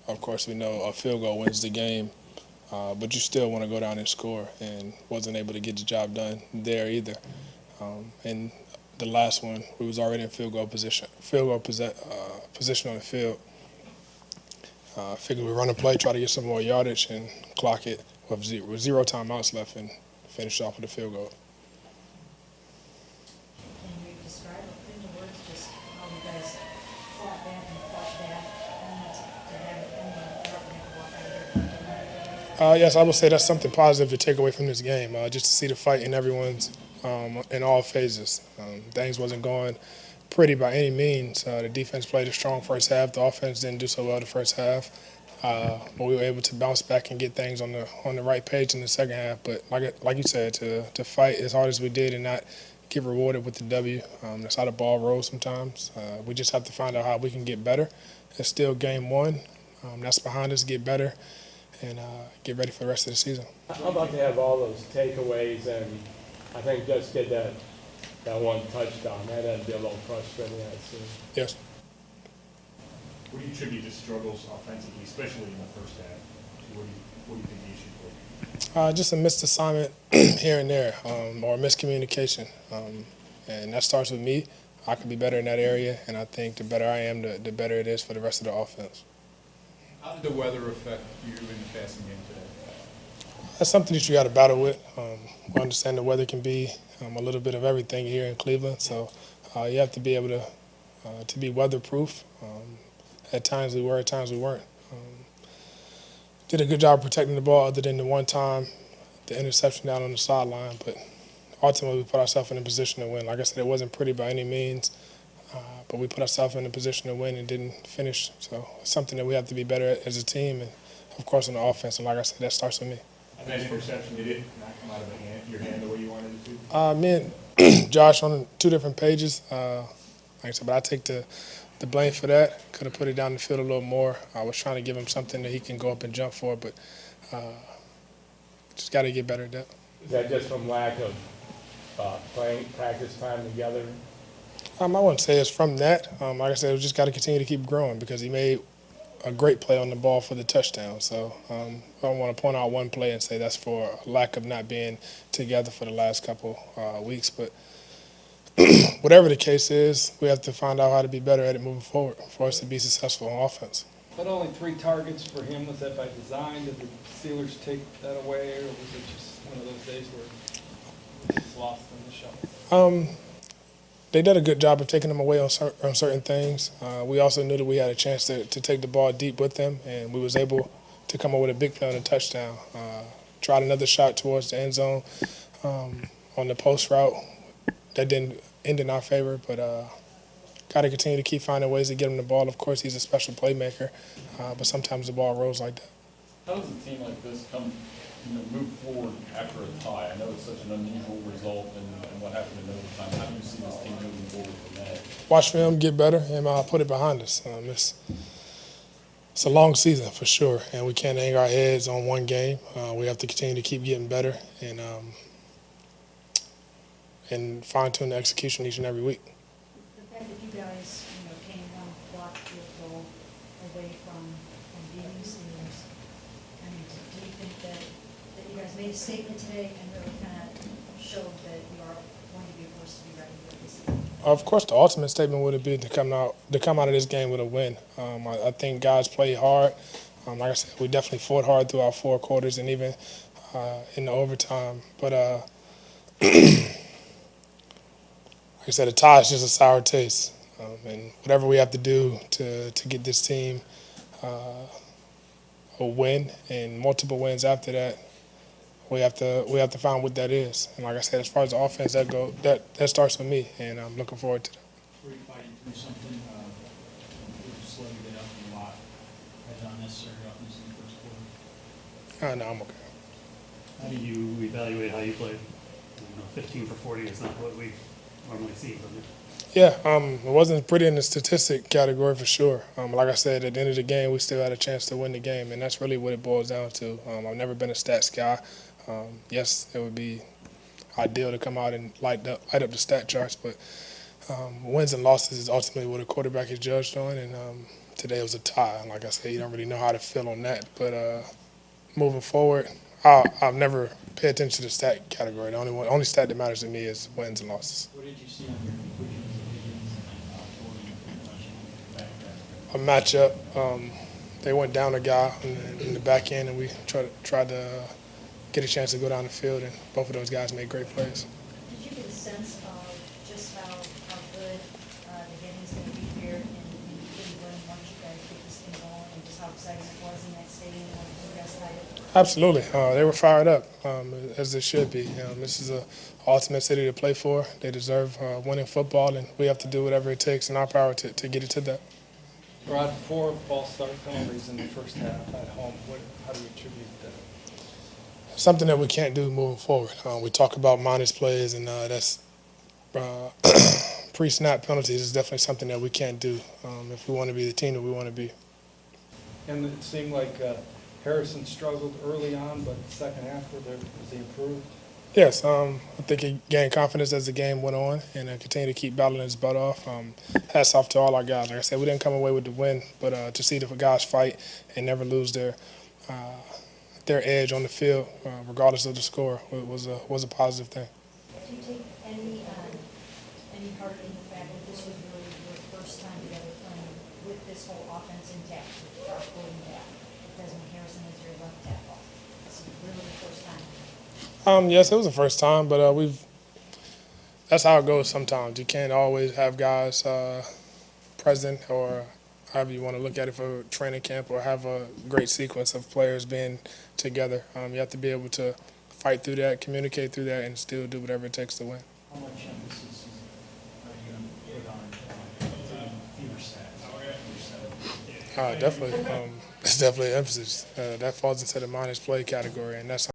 of course, we know a field goal wins the game, but you still want to go down and score, and wasn't able to get the job done there either. And the last one, we was already in position on the field. Figured we run a play, try to get some more yardage, and clock it with zero timeouts left, and finish off with a field goal. Can you describe it in words just how you guys fought back and fought back and to have it in the department walk out of here? Yes, I would say that's something positive to take away from this game, just to see the fight in everyone's in all phases. Things wasn't going pretty by any means. The defense played a strong first half. The offense didn't do so well the first half. But we were able to bounce back and get things on the right page in the second half. But like you said, to fight as hard as we did and not get rewarded with the W, that's how the ball rolls sometimes. We just have to find out how we can get better. It's still game one. That's behind us. Get better and get ready for the rest of the season. How about to have all those takeaways and I think just get that one touchdown? That'd be a little frustrating, I'd say. Yes. What do you attribute the struggles offensively, especially in the first half? What do you think the issues were? Just a missed assignment here and there, or miscommunication. And that starts with me. I could be better in that area, and I think the better I am, the better it is for the rest of the offense. How did the weather affect you in the passing game today? That's something that you got to battle with. I understand the weather can be a little bit of everything here in Cleveland, so you have to be able to be weatherproof. At times we were, at times we weren't. Did a good job protecting the ball other than the one time, the interception down on the sideline, but ultimately we put ourselves in a position to win. Like I said, it wasn't pretty by any means, but we put ourselves in a position to win and didn't finish. So it's something that we have to be better at as a team and, of course, on the offense. And like I said, that starts with me. And that interception, did it not come out of your hand the way you wanted it to? Me and Josh on two different pages. Like I said, but I take the blame for that. Could have put it down the field a little more. I was trying to give him something that he can go up and jump for, but just got to get better at that. Is that just from lack of playing practice time together? I wouldn't say it's from that. Like I said, we just got to continue to keep growing because he made a great play on the ball for the touchdown. So I don't want to point out one play and say that's for lack of not being together for the last couple weeks. But whatever the case is, we have to find out how to be better at it moving forward for us to be successful on offense. But only 3 targets for him. Was that by design? Did the Steelers take that away, or was it just one of those days where it's lost in the shuffle? They did a good job of taking them away on certain things. We also knew that we had a chance to take the ball deep with them, and we was able to come up with a big play on a touchdown. Tried another shot towards the end zone on the post route. That didn't end in our favor, but got to continue to keep finding ways to get him the ball. Of course, he's a special playmaker, but sometimes the ball rolls like that. How does a team like this move forward after a tie? I know it's such an unusual result and what happened in overtime. How do you see this team moving forward from that? Watch film, get better, and put it behind us. It's a long season for sure, and we can't hang our heads on one game. We have to continue to keep getting better and fine-tune the execution each and every week. The fact that you guys, came one block field goal away from beating the Steelers, I mean, do you think that you guys made a statement today and really kind of showed that you are going to be a force to be reckoned with this season? Of course, the ultimate statement would be to come out of this game with a win. I think guys played hard. Like I said, we definitely fought hard throughout 4 quarters and even in the overtime. But like I said, a tie is just a sour taste. And whatever we have to do to get this team a win and multiple wins after that, we have to find what that is. And like I said, as far as the offense that starts with me, and I'm looking forward to that. Were you fighting through something? You slowed it up a lot. Had not necessarily gotten this in the first quarter. No, I'm okay. How do you evaluate how you played? 15 for 40 is not what we normally see from you. Yeah, it wasn't pretty in the statistic category for sure. Like I said, at the end of the game, we still had a chance to win the game, and that's really what it boils down to. I've never been a stats guy. Yes, it would be ideal to come out and light up the stat charts, but wins and losses is ultimately what a quarterback is judged on, and Today was a tie. And like I said, you don't really know how to feel on that. But moving forward, I'll never pay attention to the stat category. The only stat that matters to me is wins and losses. What did you see on your completions of Higgins and Jordan pretty much in the back A matchup. They went down a guy in the back end, and we tried to get a chance to go down the field, and both of those guys made great plays. Did you get a sense of just how good the Higgins going to be here in Cleveland once you guys get this thing going, and just how exciting it was in that stadium when you guys had it? Absolutely. They were fired up, as they should be. This is an ultimate city to play for. They deserve winning football, and we have to do whatever it takes in our power to get it to that. Rod, 4 false start penalties in the first half at home. How do you attribute that? Something that we can't do moving forward. We talk about minus plays, and that's pre-snap penalties is definitely something that we can't do if we want to be the team that we want to be. And it seemed like Harrison struggled early on, but the second half, was he improved? Yes, I think he gained confidence as the game went on and continued to keep battling his butt off. Hats off to all our guys. Like I said, we didn't come away with the win, but to see the guys fight and never lose their edge on the field, regardless of the score, was a positive thing. Do you take any part in the fact that this was really your first time together playing with this whole offense intact, with Josh Gordon back, because Harrison is your left tackle? This is really the first time. Yes, it was the first time, but that's how it goes sometimes. You can't always have guys present or however you want to look at it for training camp or have a great sequence of players being together. You have to be able to fight through that, communicate through that, and still do whatever it takes to win. How much emphasis are you going to put on fever stats? Definitely. It's definitely an emphasis. That falls into the minus play category, and that's